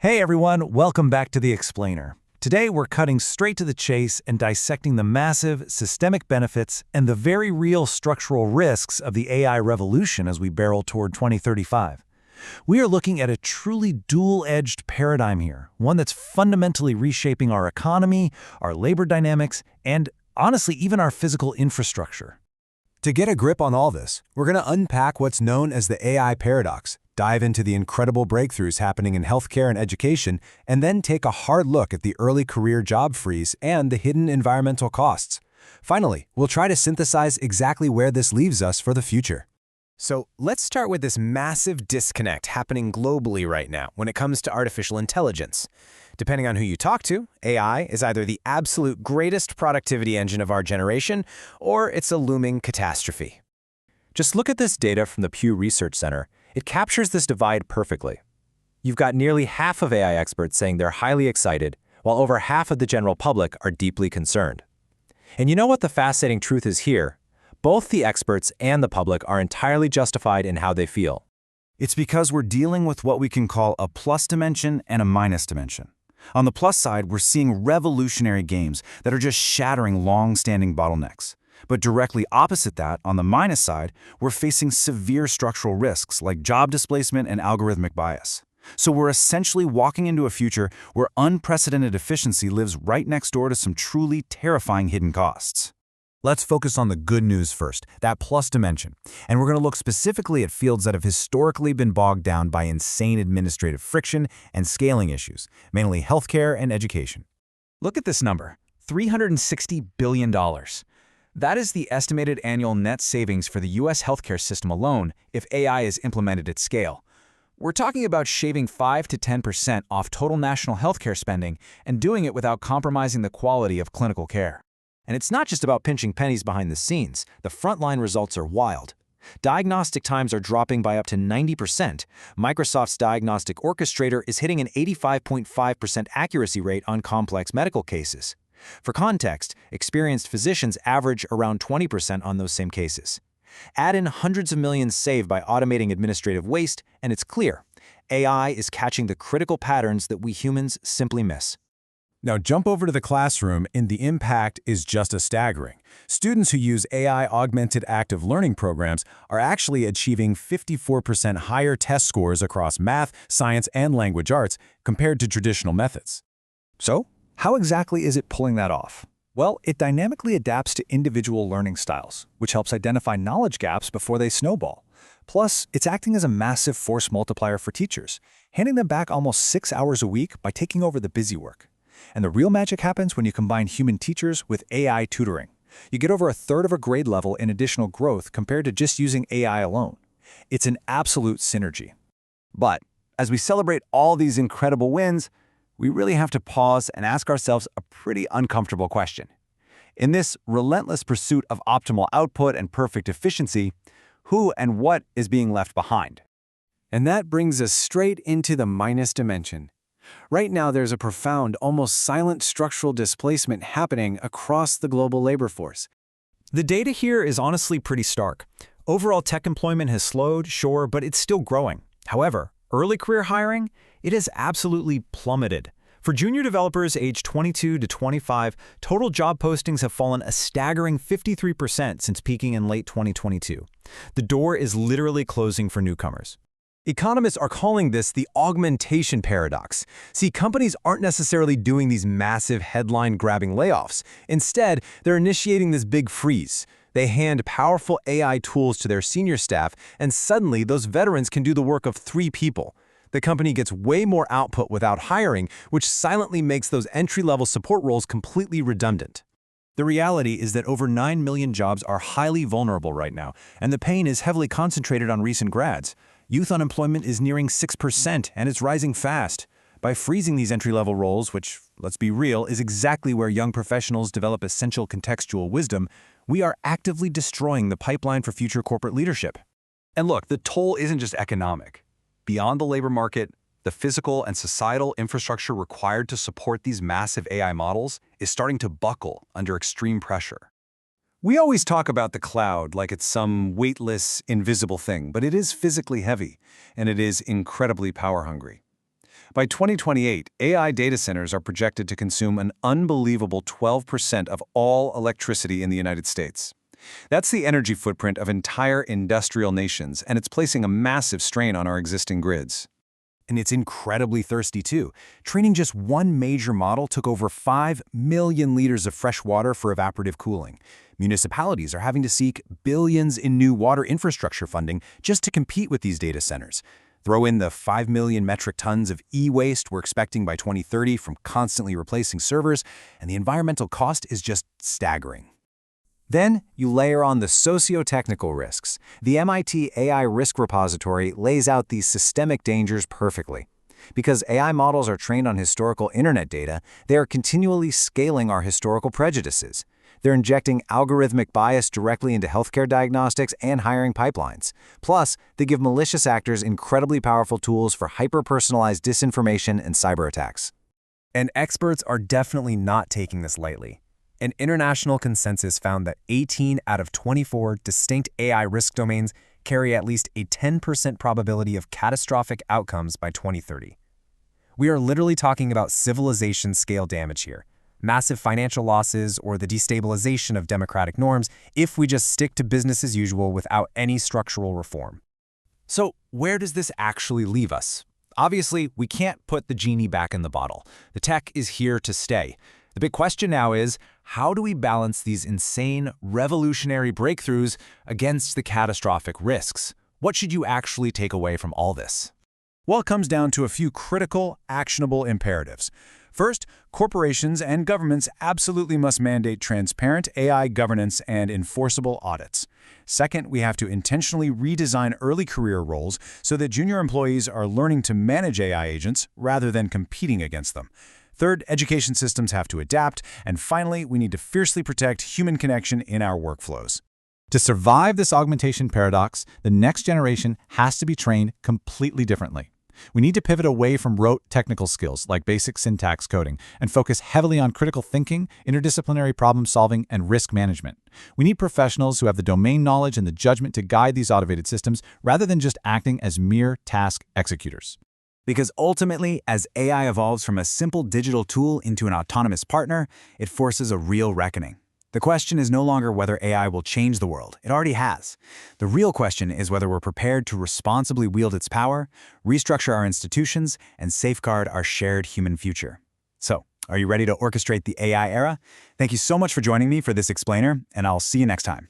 Hey everyone, welcome back to The Explainer. Today we're cutting straight to the chase and dissecting the massive, systemic benefits and the very real structural risks of the AI revolution as we barrel toward 2035. We are looking at a truly dual-edged paradigm here, one that's fundamentally reshaping our economy, our labor dynamics, and, honestly, even our physical infrastructure. To get a grip on all this, we're going to unpack what's known as the AI paradox, dive into the incredible breakthroughs happening in healthcare and education, and then take a hard look at the early career job freeze and the hidden environmental costs. Finally, we'll try to synthesize exactly where this leaves us for the future. So let's start with this massive disconnect happening globally right now when it comes to artificial intelligence. Depending on who you talk to, AI is either the absolute greatest productivity engine of our generation, or it's a looming catastrophe. Just look at this data from the Pew Research Center. It captures this divide perfectly. You've got nearly half of AI experts saying they're highly excited, while over half of the general public are deeply concerned. And you know what the fascinating truth is here? Both the experts and the public are entirely justified in how they feel. It's because we're dealing with what we can call a plus dimension and a minus dimension. On the plus side, we're seeing revolutionary gains that are just shattering long-standing bottlenecks. But directly opposite that, on the minus side, we're facing severe structural risks like job displacement and algorithmic bias. So we're essentially walking into a future where unprecedented efficiency lives right next door to some truly terrifying hidden costs. Let's focus on the good news first, that plus dimension. And we're going to look specifically at fields that have historically been bogged down by insane administrative friction and scaling issues, mainly healthcare and education. Look at this number, $360 billion. That is the estimated annual net savings for the U.S. healthcare system alone if AI is implemented at scale. We're talking about shaving 5 to 10% off total national healthcare spending and doing it without compromising the quality of clinical care. And it's not just about pinching pennies behind the scenes. The frontline results are wild. Diagnostic times are dropping by up to 90%. Microsoft's Diagnostic Orchestrator is hitting an 85.5% accuracy rate on complex medical cases. For context, experienced physicians average around 20% on those same cases. Add in hundreds of millions saved by automating administrative waste, and it's clear. AI is catching the critical patterns that we humans simply miss. Now jump over to the classroom, and the impact is just as staggering. Students who use AI-augmented active learning programs are actually achieving 54% higher test scores across math, science, and language arts compared to traditional methods. So, how exactly is it pulling that off? Well, it dynamically adapts to individual learning styles, which helps identify knowledge gaps before they snowball. Plus, it's acting as a massive force multiplier for teachers, handing them back almost 6 hours a week by taking over the busy work. And the real magic happens when you combine human teachers with AI tutoring. You get over a third of a grade level in additional growth compared to just using AI alone. It's an absolute synergy. But as we celebrate all these incredible wins, we really have to pause and ask ourselves a pretty uncomfortable question. In this relentless pursuit of optimal output and perfect efficiency, who and what is being left behind? And that brings us straight into the minus dimension. Right now, there's a profound, almost silent structural displacement happening across the global labor force. The data here is honestly pretty stark. Overall tech employment has slowed, sure, but it's still growing. However, early career hiring, it has absolutely plummeted. For junior developers aged 22 to 25, total job postings have fallen a staggering 53% since peaking in late 2022. The door is literally closing for newcomers. Economists are calling this the augmentation paradox. See, companies aren't necessarily doing these massive headline-grabbing layoffs. Instead, they're initiating this big freeze. They hand powerful AI tools to their senior staff, and suddenly those veterans can do the work of 3 people. The company gets way more output without hiring, which silently makes those entry-level support roles completely redundant. The reality is that over 9 million jobs are highly vulnerable right now, and the pain is heavily concentrated on recent grads. Youth unemployment is nearing 6%, and it's rising fast. By freezing these entry-level roles, which, let's be real, is exactly where young professionals develop essential contextual wisdom, we are actively destroying the pipeline for future corporate leadership. And look, the toll isn't just economic. Beyond the labor market, the physical and societal infrastructure required to support these massive AI models is starting to buckle under extreme pressure. We always talk about the cloud like it's some weightless, invisible thing, but it is physically heavy, and it is incredibly power-hungry. By 2028, AI data centers are projected to consume an unbelievable 12% of all electricity in the United States. That's the energy footprint of entire industrial nations, and it's placing a massive strain on our existing grids. And it's incredibly thirsty too. Training just one major model took over 5 million liters of fresh water for evaporative cooling. Municipalities are having to seek billions in new water infrastructure funding just to compete with these data centers. Throw in the 5 million metric tons of e-waste we're expecting by 2030 from constantly replacing servers, and the environmental cost is just staggering. Then you layer on the socio-technical risks. The MIT AI Risk Repository lays out these systemic dangers perfectly. Because AI models are trained on historical internet data, they are continually scaling our historical prejudices. They're injecting algorithmic bias directly into healthcare diagnostics and hiring pipelines. Plus, they give malicious actors incredibly powerful tools for hyper-personalized disinformation and cyber attacks. And experts are definitely not taking this lightly. An international consensus found that 18 out of 24 distinct AI risk domains carry at least a 10% probability of catastrophic outcomes by 2030. We are literally talking about civilization-scale damage here, massive financial losses or the destabilization of democratic norms if we just stick to business as usual without any structural reform. So where does this actually leave us? Obviously, we can't put the genie back in the bottle. The tech is here to stay. The big question now is, how do we balance these insane, revolutionary breakthroughs against the catastrophic risks? What should you actually take away from all this? Well, it comes down to a few critical, actionable imperatives. First, corporations and governments absolutely must mandate transparent AI governance and enforceable audits. Second, we have to intentionally redesign early career roles so that junior employees are learning to manage AI agents rather than competing against them. Third, education systems have to adapt. And finally, we need to fiercely protect human connection in our workflows. To survive this augmentation paradox, the next generation has to be trained completely differently. We need to pivot away from rote technical skills like basic syntax coding and focus heavily on critical thinking, interdisciplinary problem solving, and risk management. We need professionals who have the domain knowledge and the judgment to guide these automated systems rather than just acting as mere task executors. Because ultimately, as AI evolves from a simple digital tool into an autonomous partner, it forces a real reckoning. The question is no longer whether AI will change the world. It already has. The real question is whether we're prepared to responsibly wield its power, restructure our institutions, and safeguard our shared human future. So, are you ready to orchestrate the AI era? Thank you so much for joining me for this explainer, and I'll see you next time.